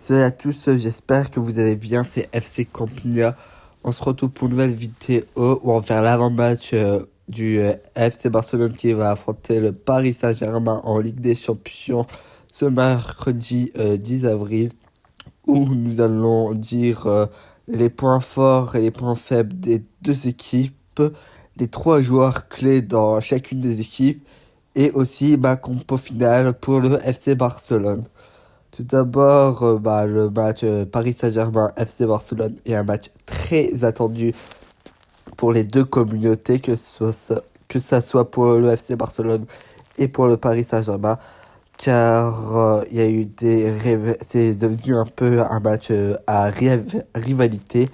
Salut à tous, j'espère que vous allez bien, c'est FC Campigna. On se retrouve pour une nouvelle vidéo où on va faire l'avant-match du FC Barcelone qui va affronter le Paris Saint-Germain en Ligue des Champions ce mercredi 10 avril, où nous allons dire les points forts et les points faibles des deux équipes, les trois joueurs clés dans chacune des équipes et aussi ma compo finale pour le FC Barcelone. Tout d'abord, le match Paris Saint-Germain FC Barcelone est un match très attendu pour les deux communautés, que ça soit pour le FC Barcelone et pour le Paris Saint-Germain, car il y a eu c'est devenu un peu un match à rivalité,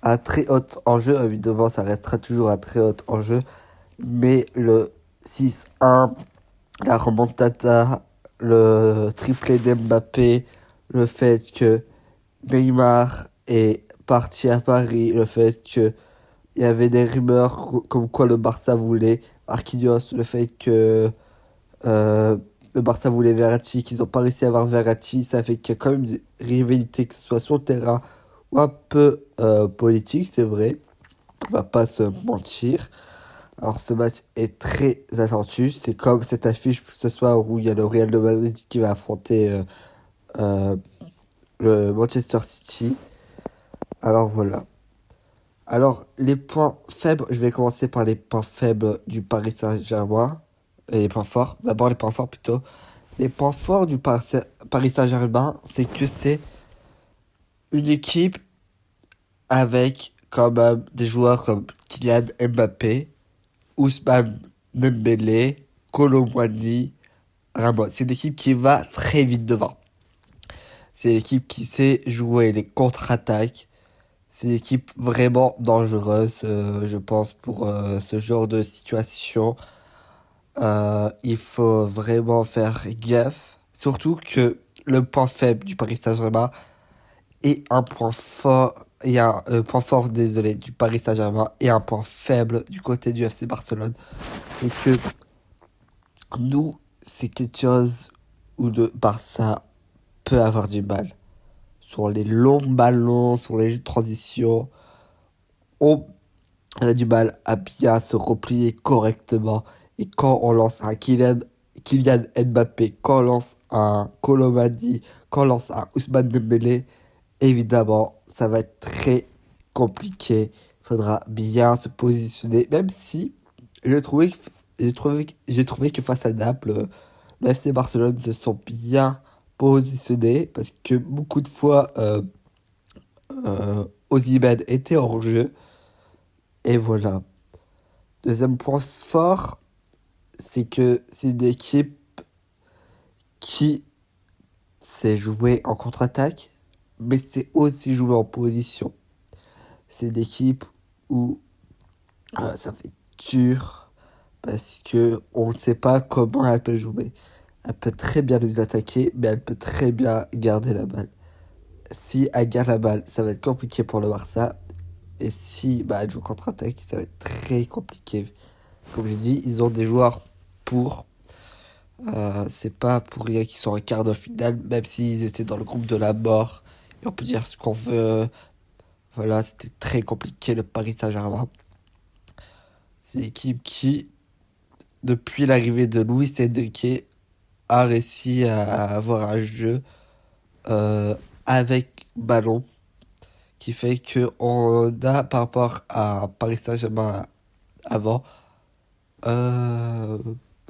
à très haute enjeu. Évidemment, ça restera toujours à très haute enjeu, mais le 6-1, la remontada, le triplé d'Mbappé, le fait que Neymar est parti à Paris, le fait que il y avait des rumeurs comme quoi le Barça voulait Marquinhos, le fait que euh, le Barça voulait Verratti, qu'ils n'ont pas réussi à avoir Verratti, ça fait qu'il y a quand même une rivalité, que ce soit sur le terrain ou un peu politique, c'est vrai, on va pas se mentir. Alors ce match est très attendu. C'est comme cette affiche ce soir où il y a le Real de Madrid qui va affronter euh, le Manchester City. Alors voilà. Alors les points faibles, je vais commencer par les points faibles du Paris Saint-Germain. Et les points forts. D'abord les points forts plutôt. Les points forts du Paris Saint-Germain, c'est que c'est une équipe avec quand même des joueurs comme Kylian Mbappé, Ousmane Dembélé, Kolo Muani, Ramos. C'est une équipe qui va très vite devant. C'est une équipe qui sait jouer les contre-attaques. C'est une équipe vraiment dangereuse, je pense, pour ce genre de situation. Il faut vraiment faire gaffe. Surtout que le point faible du Paris Saint-Germain est un point fort. Il y a un point fort, désolé, du Paris Saint-Germain et un point faible du côté du FC Barcelone. C'est que nous, c'est quelque chose où le Barça peut avoir du mal. Sur les longs ballons, sur les jeux de transition, on a du mal à bien se replier correctement. Et quand on lance un Kylian Mbappé, quand on lance un Colomani, quand on lance un Ousmane Dembélé, évidemment, ça va être très compliqué. Il faudra bien se positionner, même si j'ai trouvé, j'ai trouvé que face à Naples, le FC Barcelone se sont bien positionnés parce que beaucoup de fois, Osimhen était hors jeu. Et voilà. Deuxième point fort, c'est que c'est une équipe qui sait jouer en contre-attaque, mais c'est aussi jouer en position. C'est une équipe où ça fait dur parce que on ne sait pas comment elle peut jouer. Elle peut très bien nous attaquer, mais elle peut très bien garder la balle. Si elle garde la balle, ça va être compliqué pour le Barça. Et si elle joue contre-attaque, ça va être très compliqué. Comme j'ai dit, ils ont des joueurs pour. C'est pas pour rien qu'ils sont en quart de finale, même s'ils étaient dans le groupe de la mort. Et on peut dire ce qu'on veut. Voilà, c'était très compliqué le Paris Saint-Germain. C'est l'équipe qui, depuis l'arrivée de Luis Enrique, a réussi à avoir un jeu euh, avec ballon qui fait que on a par rapport à Paris Saint-Germain avant euh,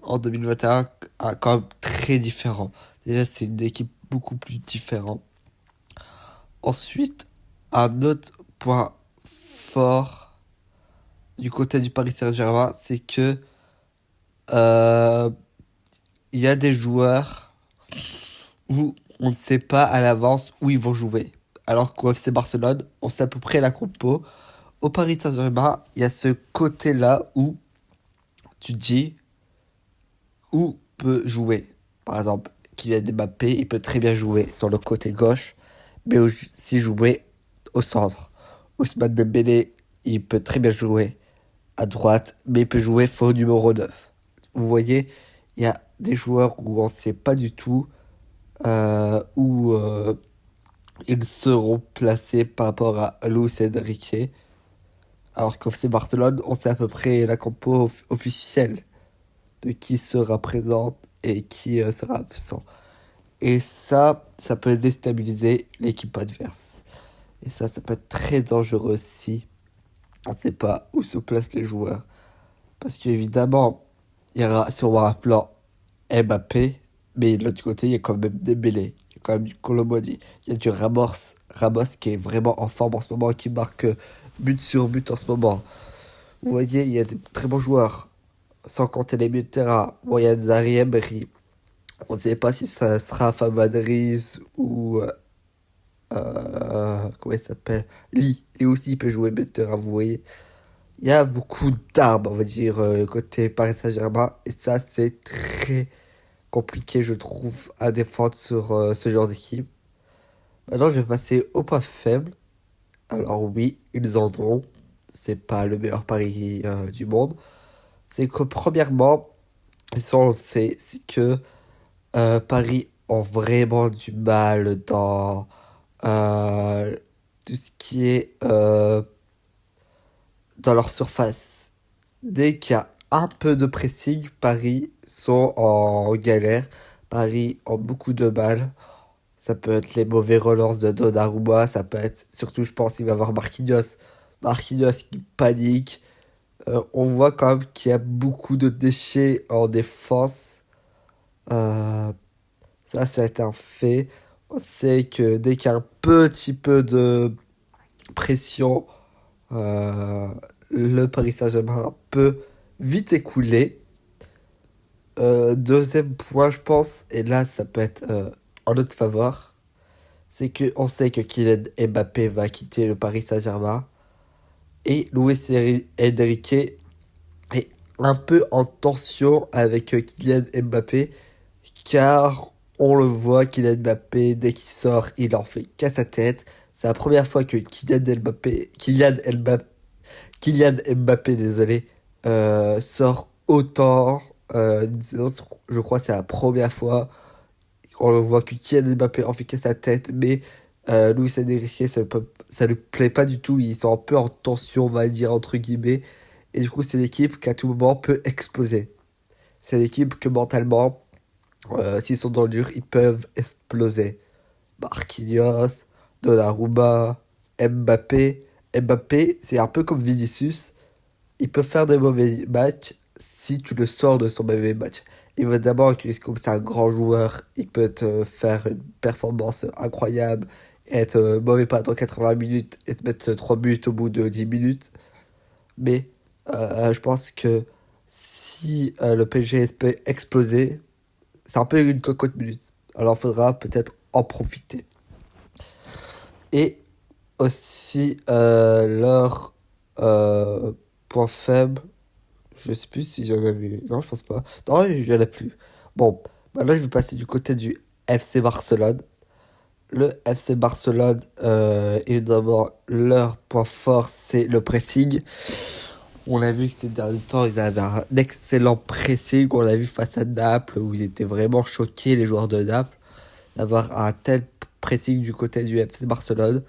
en 2021 quand même très différent. Déjà c'est une équipe beaucoup plus différente. Ensuite, un autre point fort du côté du Paris Saint-Germain, c'est que euh, il y a des joueurs où on ne sait pas à l'avance où ils vont jouer. Alors qu'au FC Barcelone, on sait à peu près la compo. Au Paris Saint-Germain, il y a ce côté-là où tu te dis où peut jouer. Par exemple, Kylian Mbappé, il peut très bien jouer sur le côté gauche, mais aussi jouer au centre. Ousmane Dembélé, il peut très bien jouer à droite, mais il peut jouer faux numéro 9. Vous voyez, il y a des joueurs où on ne sait pas du tout où ils seront placés par rapport à Luis Enrique. Alors qu'au FC Barcelone, on sait à peu près la compo officielle de qui sera présent et qui sera absent. Et ça peut déstabiliser l'équipe adverse. Et ça peut être très dangereux si on ne sait pas où se placent les joueurs. Parce qu'évidemment, il y aura sur un plan Mbappé, mais de l'autre côté, il y a quand même Dembélé, il y a quand même du Colomoni, il y a du Ramos qui est vraiment en forme en ce moment, qui marque but sur but en ce moment. Vous voyez, il y a des très bons joueurs, sans compter les milieux de terrain. Bon, il y a Zari Emery. On ne sait pas si ça sera Fabadriz ou comment il s'appelle? Lee. Lui aussi, il peut jouer milieu de terrain, vous voyez. Il y a beaucoup d'armes, on va dire, côté Paris Saint-Germain. Et ça, c'est très compliqué, je trouve, à défendre sur ce genre d'équipe. Maintenant, je vais passer au point faible. Alors oui, ils en ont. C'est pas le meilleur pari du monde. C'est que premièrement, et ça on le sait, c'est que Paris ont vraiment du mal dans euh, tout ce qui est dans leur surface. Dès qu'il y a un peu de pressing, Paris sont en galère. Paris ont beaucoup de mal. Ça peut être les mauvais relances de Donnarumma, ça peut être, surtout je pense, il va y avoir Marquinhos. Marquinhos qui panique. On voit quand même qu'il y a beaucoup de déchets en défense. Euh, Ça, c'est un fait. On sait que dès qu'il y a un petit peu de pression, euh, le Paris Saint-Germain peut vite écouler. Deuxième point, je pense, et là, ça peut être en notre faveur, c'est que on sait que Kylian Mbappé va quitter le Paris Saint-Germain et Luis Enrique est un peu en tension avec Kylian Mbappé car on le voit, Kylian Mbappé, dès qu'il sort, il en fait qu'à sa tête. C'est la première fois que Kylian Mbappé, désolé, sort autant. Disons, je crois que c'est la première fois. On le voit que Kylian Mbappé en fait qu'à sa tête, mais Luis Enrique, ça lui plaît pas du tout. Ils sont un peu en tension, on va dire, entre guillemets. Et du coup, c'est l'équipe qui à tout moment peut exploser. C'est l'équipe que mentalement, s'ils sont dans le dur, ils peuvent exploser. Marquinhos, Donnarumma, Mbappé. Mbappé, c'est un peu comme Vinicius. Il peut faire des mauvais matchs si tu le sors de son mauvais match. Évidemment, comme c'est un grand joueur, il peut te faire une performance incroyable, être mauvais pendant 80 minutes et te mettre 3 buts au bout de 10 minutes. Mais je pense que si le PSG peut exploser, c'est un peu une cocotte minute. Alors il faudra peut-être en profiter. Et aussi leur point faible, je sais plus si j'en avais. Non, je pense pas. Non, il y en a plus. Bon, maintenant je vais passer du côté du FC Barcelone. Le FC Barcelone, évidemment, leur point fort, c'est le pressing. On a vu que ces derniers temps, ils avaient un excellent pressing. On l'a vu face à Naples, où ils étaient vraiment choqués, les joueurs de Naples, d'avoir un tel pressing du côté du FC Barcelone.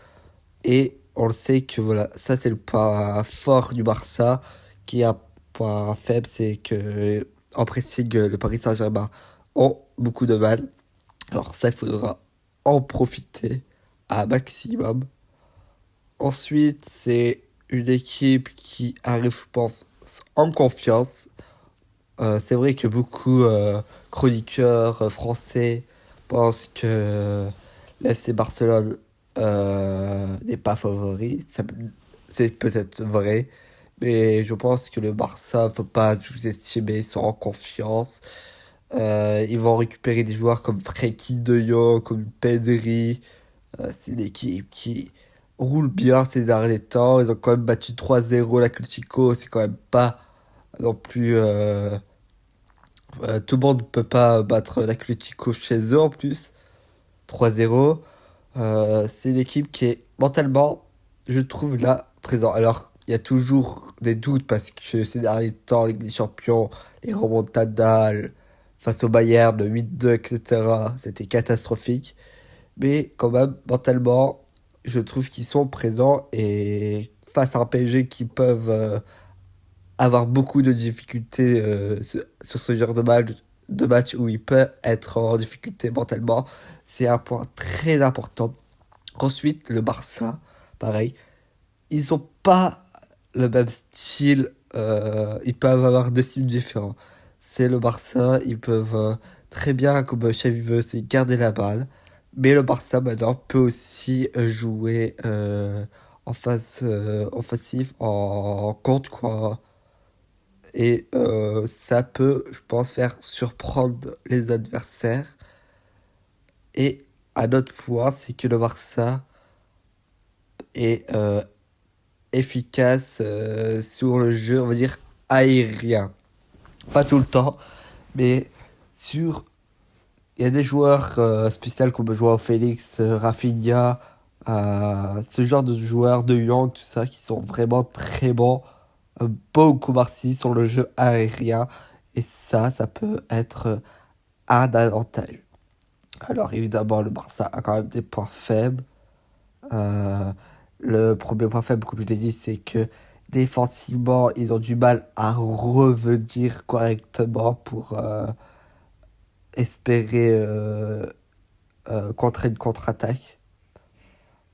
Et on le sait que voilà, ça c'est le point fort du Barça, qui est un point faible, c'est que en pressing, le Paris Saint-Germain ont beaucoup de mal. Alors ça, il faudra en profiter à maximum. Ensuite, c'est une équipe qui arrive, je pense, en confiance. C'est vrai que beaucoup chroniqueurs français pensent que l'FC Barcelone n'est pas favori. C'est peut-être vrai, mais je pense que le Barça, faut pas sous-estimer, ils sont en confiance. Ils vont récupérer des joueurs comme Frenkie de Jong, comme Pedri. C'est une équipe qui roule bien ces derniers temps. Ils ont quand même battu 3-0 la Klitschko. C'est quand même pas non plus... tout le monde ne peut pas battre la Klitschko chez eux en plus. 3-0. C'est l'équipe qui est mentalement, je trouve, là, présent. Alors, il y a toujours des doutes parce que ces derniers temps, Ligue des Champions, les remontadas face au Bayern, le 8-2, etc., c'était catastrophique. Mais quand même, mentalement, je trouve qu'ils sont présents et face à un PSG qui peuvent avoir beaucoup de difficultés sur ce genre de match où il peut être en difficulté mentalement, c'est un point très important. Ensuite, le Barça, pareil, ils ont pas le même style, ils peuvent avoir deux styles différents. C'est le Barça, ils peuvent très bien, comme Xavi veut, c'est garder la balle. Mais le Barça maintenant peut aussi jouer en phase offensive, en contre quoi. Et ça peut, je pense, faire surprendre les adversaires. Et un autre point, c'est que le Barça est efficace sur le jeu, on va dire, aérien. Pas tout le temps, mais sur... Il y a des joueurs spéciaux comme Joao Félix, Rafinha, ce genre de joueurs de Young, tout ça, qui sont vraiment très bons, beaucoup Marcy sur le jeu aérien. Et ça peut être un avantage. Alors évidemment, le Barça a quand même des points faibles. Euh, le premier point faible, comme je l'ai dit, c'est que défensivement, ils ont du mal à revenir correctement pour espérer contrer une contre-attaque.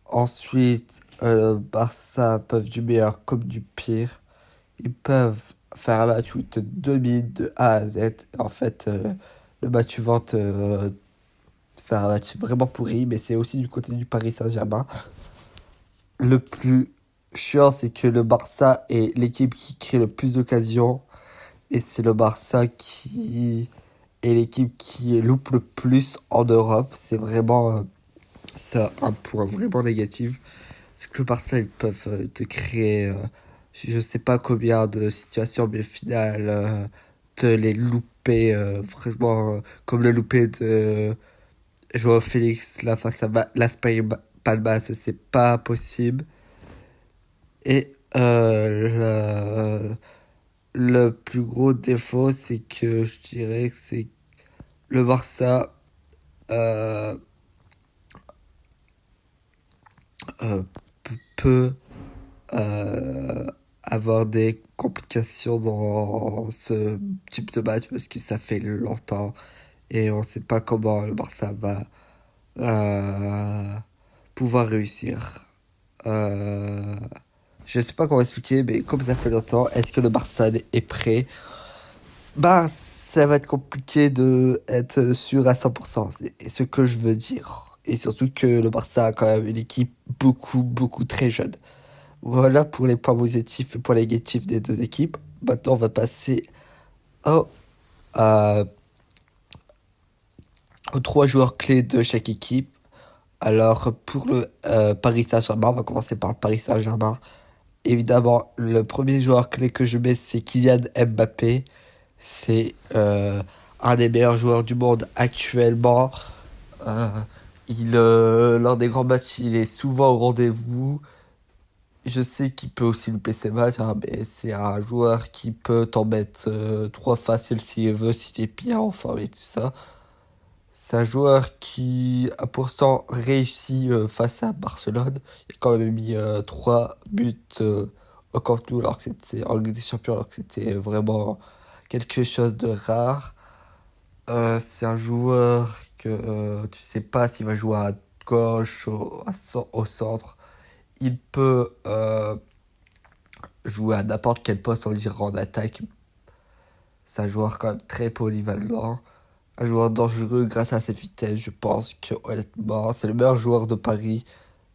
Ensuite, Barça peuvent du meilleur comme du pire. Ils peuvent faire un match où ils te dominent de A à Z. En fait, le match suivant te faire un match vraiment pourri, mais c'est aussi du côté du Paris Saint-Germain. Le plus chiant, c'est que le Barça est l'équipe qui crée le plus d'occasions. Et c'est le Barça qui est l'équipe qui loupe le plus en Europe. C'est vraiment ça un point vraiment négatif. C'est que le Barça, ils peuvent te créer, je sais pas combien de situations, mais au final, te les louper, vraiment, comme le louper de Joao Félix là face à Las Palmas, c'est pas possible. Et le plus gros défaut, c'est que je dirais que c'est le Barça euh, euh, peut euh, avoir des complications dans ce type de match parce que ça fait longtemps et on sait pas comment le Barça va euh, pouvoir réussir. Euh, je sais pas comment expliquer, mais comme ça fait longtemps, est-ce que le Barça est prêt? Bah, ça va être compliqué de être sûr à 100%, c'est ce que je veux dire. Et surtout que le Barça a quand même une équipe beaucoup très jeune. Voilà pour les points positifs et points négatifs des deux équipes. Maintenant, on va passer au, euh, aux trois joueurs clés de chaque équipe. Alors, pour le Paris Saint-Germain, on va commencer par le Paris Saint-Germain. Évidemment, le premier joueur clé que je mets, c'est Kylian Mbappé. C'est un des meilleurs joueurs du monde actuellement. Euh, lors des grands matchs, il est souvent au rendez-vous. Je sais qu'il peut aussi louper ses matchs, hein, mais c'est un joueur qui peut t'en mettre trois faciles s'il veut, s'il est bien en forme et tout ça. C'est un joueur qui a pourtant réussi face à Barcelone. Il a quand même mis 3 buts au Camp Nou alors que c'était en Ligue des Champions, alors que c'était vraiment quelque chose de rare. C'est un joueur que tu sais pas s'il va jouer à gauche, au centre. Il peut jouer à n'importe quel poste, on dirait en attaque. C'est un joueur quand même très polyvalent. Un joueur dangereux grâce à sa vitesse. Je pense que honnêtement, c'est le meilleur joueur de Paris.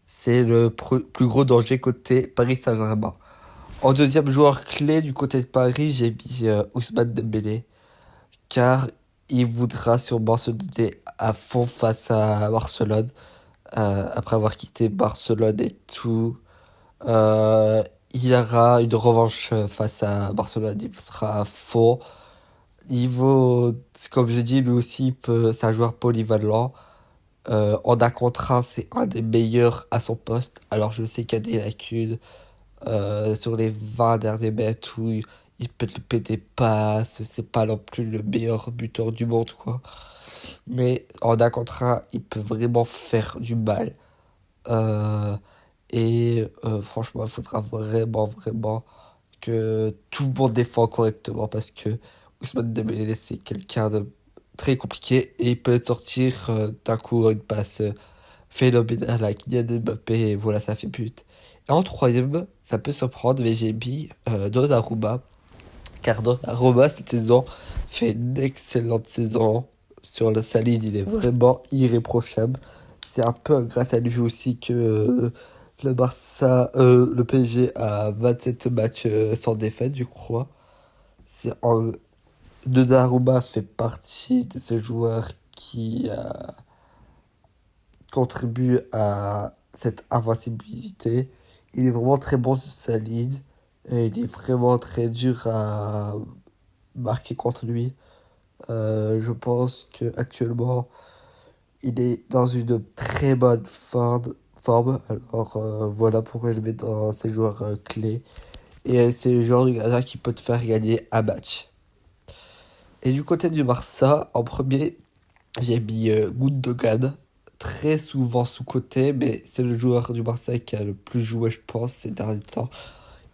C'est le plus gros danger côté Paris Saint-Germain. En deuxième joueur clé du côté de Paris, j'ai mis Ousmane Dembélé. Car il voudra sûrement se donner à fond face à Barcelone. Après avoir quitté Barcelone et tout. Euh, il aura une revanche face à Barcelone. Il sera à fond. Comme je dis, lui aussi, c'est un joueur polyvalent. En un contre un, c'est un des meilleurs à son poste. Alors je sais qu'il y a des lacunes sur les 20 derniers mètres où il peut te louper des passes, c'est pas non plus le meilleur buteur du monde, quoi. Mais en un contre un, il peut vraiment faire du mal. Euh, Franchement, il faudra vraiment que tout le monde défend correctement parce que Ousmane Dembélé, c'est quelqu'un de très compliqué et il peut te sortir d'un coup une passe phénoménale à Kylian Mbappé et voilà, ça fait but. Et en troisième, ça peut surprendre, mais j'ai mis Donnarumma, car Donnarumma, cette saison, fait une excellente saison sur la ligne, il est vraiment irréprochable. C'est un peu grâce à lui aussi que le PSG a 27 matchs sans défaite, je crois. C'est en... Donnarumma fait partie de ces joueurs qui contribuent à cette invincibilité. Il est vraiment très bon sur sa ligne. Et il est vraiment très dur à marquer contre lui. Je pense que actuellement il est dans une très bonne forme. Alors voilà pourquoi je le mets dans ces joueurs clés. Et c'est le joueur du Gaza qui peut te faire gagner un match. Et du côté du Barça, en premier, j'ai mis Gundogan. Très souvent sous-coté, mais c'est le joueur du Barça qui a le plus joué, je pense, ces derniers temps.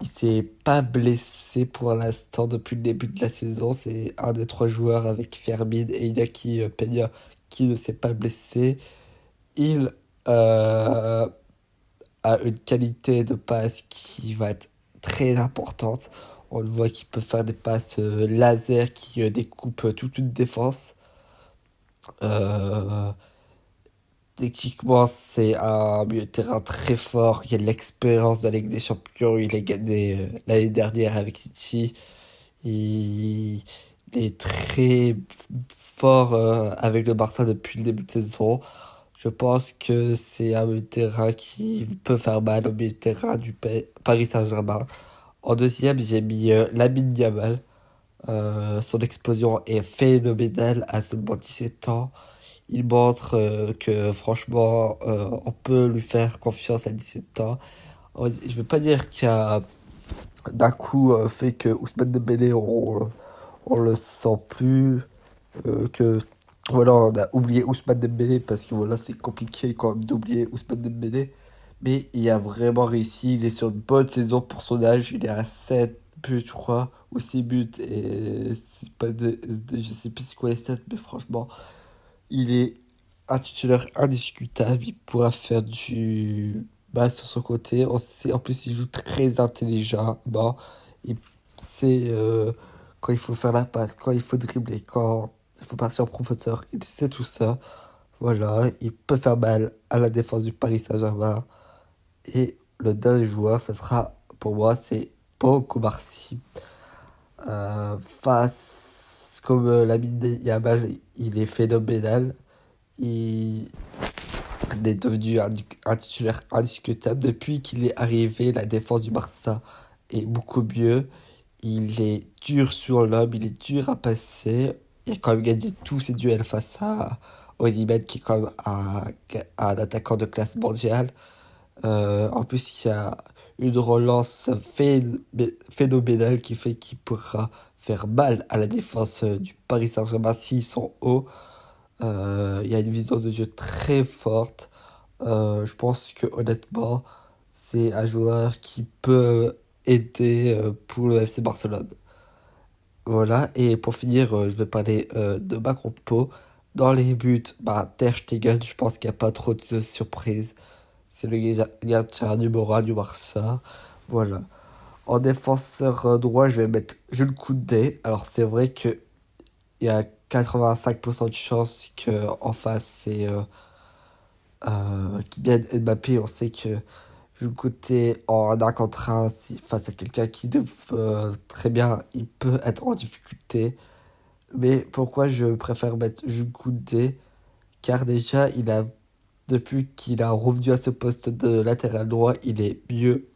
Il s'est pas blessé pour l'instant depuis le début de la saison. C'est un des trois joueurs avec Fermin et Inaki Peña qui ne s'est pas blessé. Il euh, a une qualité de passe qui va être très importante. On le voit qu'il peut faire des passes laser qui découpent toute une défense. Euh, Techniquement, c'est un milieu de terrain très fort. Il y a de l'expérience de la Ligue des Champions. Il a gagné l'année dernière avec City. Il, il est très fort avec le Barça depuis le début de saison. Je pense que c'est un milieu de terrain qui peut faire mal au milieu de terrain du Paris Saint-Germain. En deuxième, j'ai mis Lamine Yamal. Son explosion est phénoménale à seulement 17 ans. Il montre que franchement, on peut lui faire confiance à 17 ans. Je vais pas dire qu'il y a d'un coup fait que Ousmane Dembélé, on le sent plus, que voilà, on a oublié Ousmane Dembélé parce que voilà, c'est compliqué quand même d'oublier Ousmane Dembélé. Mais il a vraiment réussi, il est sur une bonne saison pour son âge, il est à 7 buts, je crois, ou 6 buts, et c'est pas je sais plus c'est quoi les stats, mais franchement, il est un titulaire indiscutable. Il pourra faire du bas sur son côté. On sait, en plus, il joue très intelligent. Bon, il sait quand il faut faire la passe, quand il faut dribbler, quand il faut partir en profondeur. Il sait tout ça. Voilà, il peut faire mal à la défense du Paris Saint-Germain. Et le dernier joueur, ça sera pour moi, c'est Pau Cubarsí. Comme Lamine Yamal, il est phénoménal. Il est devenu un titulaire indiscutable. Depuis qu'il est arrivé, la défense du Barça est beaucoup mieux. Il est dur sur l'homme, il est dur à passer. Il a quand même gagné tous ses duels face à Osimhen, qui est quand même un attaquant de classe mondiale. En plus, il y a une relance phénoménale qui fait qu'il pourra faire mal à la défense du Paris Saint-Germain s'ils sont hauts. Il y a une vision de jeu très forte. Je pense que honnêtement, c'est un joueur qui peut aider pour le FC Barcelone. Voilà, et pour finir, je vais parler de Macron Po. Dans les buts, bah, Ter Stegen, je pense qu'il n'y a pas trop de surprises. C'est le gardien numéro 1 du Barça. Voilà. En défenseur droit, je vais mettre Jules Koundé. Alors c'est vrai que il y a 85% de chances que en face c'est Kylian Mbappé. On sait que du côté en un contre un, face à quelqu'un qui très bien, il peut être en difficulté. Mais pourquoi je préfère mettre Jules Koundé? Car déjà, depuis qu'il a revenu à ce poste de latéral droit, il est mieux.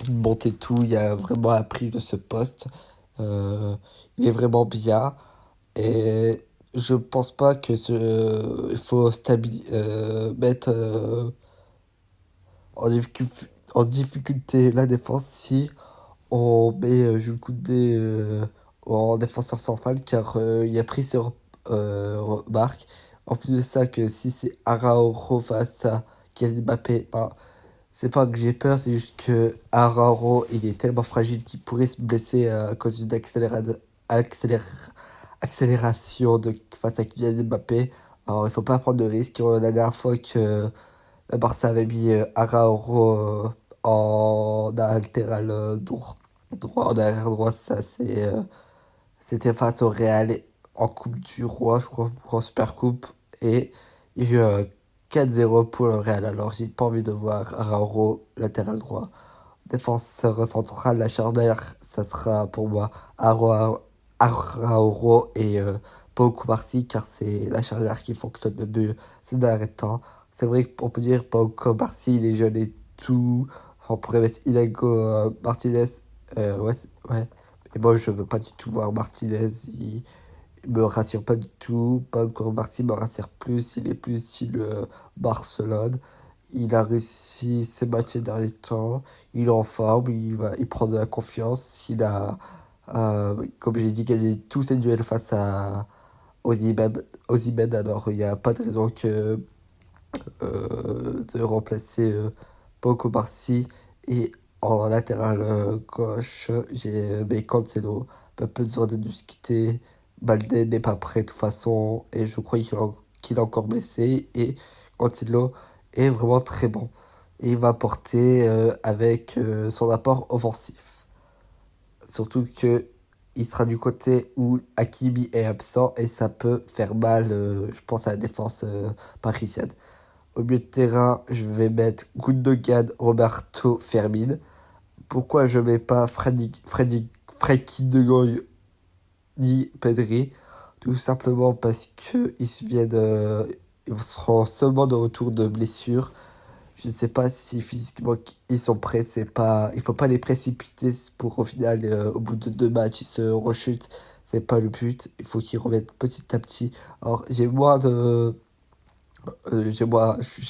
Il monte et tout, il a vraiment appris de ce poste. Euh, il est vraiment bien. Et je pense pas que il faut mettre en difficulté la défense si on met Jules Koundé en défenseur central car il a pris ses remarques. En plus de ça, que si c'est Araujo face à Kylian Mbappé, ben, c'est pas que j'ai peur, c'est juste que Araujo, il est tellement fragile qu'il pourrait se blesser à cause d'une accélération face à Kylian Mbappé. Alors il faut pas prendre de risques. La dernière fois que le Barça avait mis Araujo en latéral droit, en arrière droit, c'était face au Real en Coupe du Roi, je crois, en Super Coupe. Et il y a eu 4-0 pour le Real. Alors j'ai pas envie de voir Araujo latéral droit. Défenseur central, la charnière, ça sera pour moi Araujo et Pau Cubarsí, car c'est la charnière qui fonctionne le mieux ces derniers temps. C'est vrai qu'on peut dire Pau Cubarsí, il est jeune et tout. On pourrait mettre Inago Martinez. Ouais, ouais. Et moi, je veux pas du tout voir Martinez. Il me rassure pas du tout. Pau Cubarsí me rassure plus. Il est plus style Barcelone. Il a réussi ses matchs ces derniers temps. Il est en forme, il prend de la confiance. Comme j'ai dit, gagné tous ses duels face à Osimhen. Alors, il n'y a pas de raison de remplacer Pau Barcy. Et en latéral gauche, j'ai Cancelo. Pas besoin de discuter. Balde n'est pas prêt de toute façon. Et je crois qu'il est encore blessé. Et Cancelo est vraiment très bon. Et il va porter avec son apport offensif. Surtout que il sera du côté où Hakimi est absent et ça peut faire mal, je pense, à la défense parisienne. Au milieu de terrain, je vais mettre Gundogan, Roberto, Firmino. Pourquoi je mets pas Frenkie de Jong ni Pedri? Tout simplement parce que ils seront seulement de retour de blessure. Je ne sais pas si physiquement ils sont prêts, il faut pas les précipiter pour au final, au bout de 2 matchs, ils se rechutent. C'est pas le but. Il faut qu'ils reviennent petit à petit. Alors, j'ai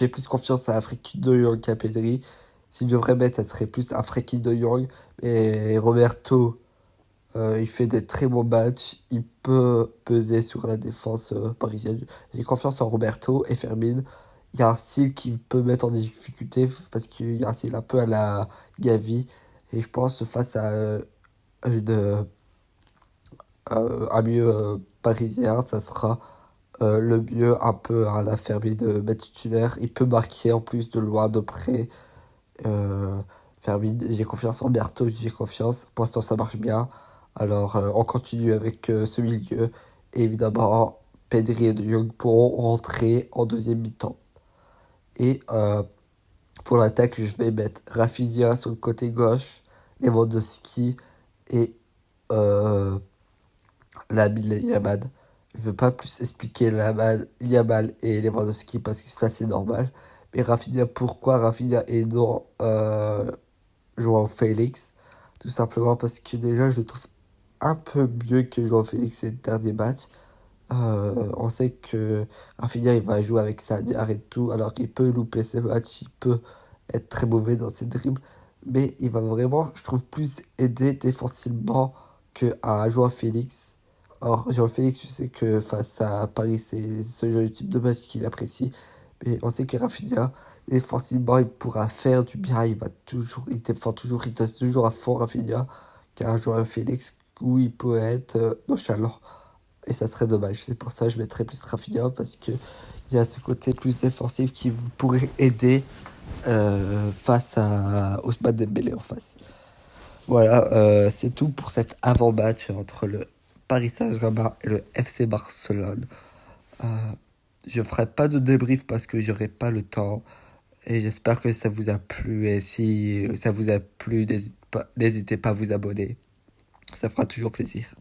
plus confiance à Frenkie de Jong qu'à Pedri. Si je devrais mettre, ça serait plus à Frenkie de Jong. Et Roberto, il fait des très bons matchs. Il peut peser sur la défense parisienne. J'ai confiance en Roberto et Fermin. Il y a un style qui peut mettre en difficulté parce qu'il y a un style un peu à la Gavi. Et je pense face à une, un milieu parisien, ça sera le mieux un peu à la Fermi de mettre titulaire. Il peut marquer en plus de loin, de près. Euh, Fermi, j'ai confiance en Berthaud, j'ai confiance. Pour l'instant, ça marche bien. Alors, on continue avec ce milieu. Et évidemment, Pedri et De Jong pourront rentrer en deuxième mi-temps. Et pour l'attaque, je vais mettre Rafinha sur le côté gauche, Lewandowski et euh, Lamine Yamal. Je veux pas plus expliquer Yamal et Lewandowski parce que ça c'est normal. Mais Rafinha, pourquoi Rafinha et non Joao Félix? Tout simplement parce que déjà je le trouve un peu mieux que Joao Félix ces derniers matchs. On sait que Rafinha il va jouer avec Sadiar et tout, alors il peut louper ses matchs, il peut être très mauvais dans ses dribbles, mais il va vraiment, je trouve, plus aider défensivement que à Joao Félix. Or, Joao Félix, je sais que face à Paris, c'est ce genre de type de match qu'il apprécie, mais on sait que Rafinha, défensivement, il pourra faire du bien, il défend toujours, il teste toujours à fond Rafinha, car Joao Félix, où il peut être nonchalant. Et ça serait dommage. C'est pour ça que je mettrais plus Rafinha parce que il y a ce côté plus défensif qui pourrait aider face à Ousmane Dembélé en face. Voilà, c'est tout pour cet avant-match entre le Paris Saint-Germain et le FC Barcelone. Euh, je ferai pas de débrief parce que j'aurai pas le temps. Et j'espère que ça vous a plu. Et si ça vous a plu, n'hésitez pas à vous abonner. Ça fera toujours plaisir.